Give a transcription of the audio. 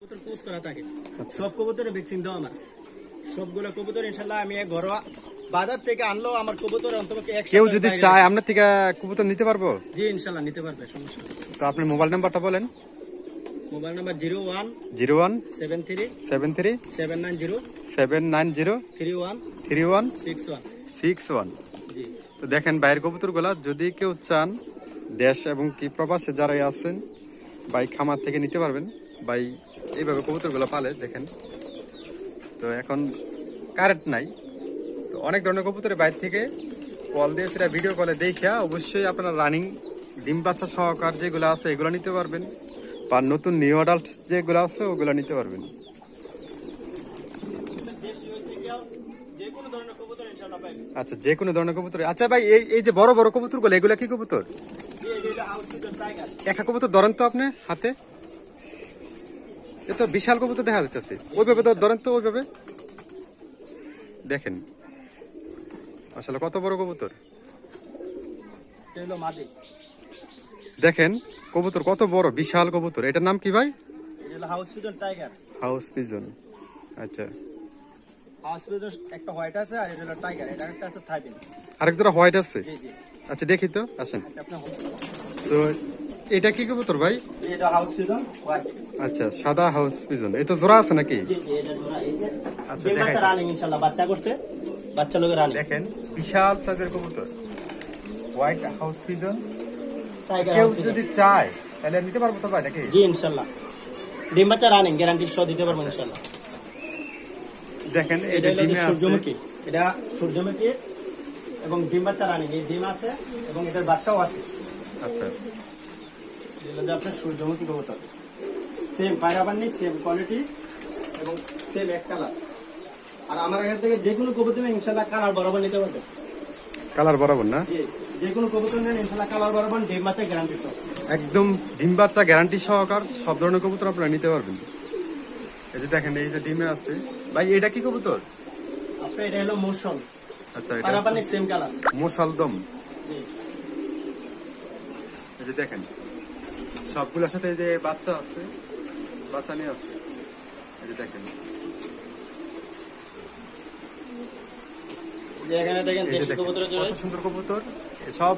কবুতর কোর্স করা থাকে সব কবুতরের ভ্যাকসিন দেওয়া আমার সবগুলো কবুতর ইনশাআল্লাহ আমি ঘরোয়া বাজার থেকে আনলো আমার কবুতর অন্তত কেউ যদি চায় আপনার থেকে কবুতর নিতে পারবো? জি ইনশাআল্লাহ নিতে পারবে, সমস্যা নেই। তো আপনি মোবাইল নাম্বারটা বলেন। Mobile number 01 73 73 790 790 31 31 61 61। জি তো দেখেন বাইরের কবুতরগুলা যদি কেউ চান দেশ এবং কি প্রবাসে যারাই আছেন ভাই খামার থেকে নিতে পারবেন। ভাই এইভাবে কবুতরগুলো পালে দেখেন। তো এখন কারেন্ট নাই, তো অনেক ধরনের কবুতরের বাইরে থেকে কল দিয়ে সেটা ভিডিও কলে দেখিয়া অবশ্যই আপনারা রানিং ডিম বাচ্চা সহকার যেগুলো আছে এগুলো নিতে পারবেন, বা নতুন নিউ অ্যাডাল্ট যেগুলো আছে ওগুলো নিতে পারবেন। যে কোনো ধরনের কবুতর ইনশাআল্লাহ পাবেন। আচ্ছা, যে কোনো ধরনের কবুতর। আচ্ছা ভাই, এই যে বড় বড় কবুতরগুলো এগুলা কি কবুতর? এটা হাউস সিজন টাইগার। একটা কবুতর ধরেন তো আপনি হাতে, এ তো বিশাল কবুতর দেখা যাচ্ছে। ওইভাবে ধরেন তো, ওইভাবে দেখেন আসলে কত বড় কবুতর। এটা হলো মাদি। দেখেন কবুতর কত বড়, বিশাল কবুতর। এটার নাম কি ভাই? এটা হলো house season tiger. House pigeon. আচ্ছা, হাউস সিজন একটা হোয়াইট আছে আর এটা হলো টাইগার, এটা একটা আছে থাইপিন। আরেক জোড়া হোয়াইট আছে। জি জি। আচ্ছা দেখি তো, আসেন। এটা আপনার তো এটা কি কবুতর ভাই? এটা হাউস সিজন হোয়াইট। আচ্ছা, সাদা হাউস পিজন। এই তো জোড়া আছে নাকি? জি জি, এটা জোড়া। এই যে আচ্ছা, ডিম বাচ্চা দেখাই। রানিং ইনশাআল্লাহ, বাচ্চা করছে, বাচ্চা লোকে রানিং। দেখেন বিশাল সাইজের কবুতর, হোয়াইট হাউস পিজন। টাইগার কেউ হাউস যদি চায় তাহলে নিতে পারবো তো ভাই নাকি? জি ইনশাআল্লাহ, ডিম বাচ্চা রানিং গ্যারান্টি সহ দিতে পারবো ইনশাআল্লাহ। দেখেন এই এটা যে হলো ডিমে আছে। সূর্যমুখী, এটা সূর্যমুখী এবং ডিম বাচ্চা রানিং, এই ডিম আছে এবং এটার বাচ্চাও আছে। আচ্ছা, এটা হলো আপনার সূর্যমুখী কবুতর, সেম পায়রাবান নেই, সেম কোয়ালিটি এবং সেম এক কালার। আর আমার এখান থেকে যে কোনো কবুতর নেন ইনশাআল্লাহ কালার বরাবর নিতে পারবে। কালার বরাবর না? জি, যে কোনো কবুতর নেন ইনশাআল্লাহ কালার বরাবর, ডিম বাচ্চা গ্যারান্টি সহ। একদম ডিম বাচ্চা গ্যারান্টি সহকার সব ধরনের কবুতর আপনারা নিতে পারবেন। এই যে দেখেন এই যে ডিমে আছে। ভাই এটা কি কবুতর? আপনার এটা হলো মোশন, আচ্ছা, এটা পায়রাবান সেম কালার। মোশালদম। জি এই যে দেখেন সবগুলোর সাথে এই যে বাচ্চা আছে, বাচ্চা নিয়ে আছে। এই যে দেখেন, যে এখানে দেখেন এই যে দেশি দেখেন কবুতরের জন্য কত সুন্দর কবুতর। সব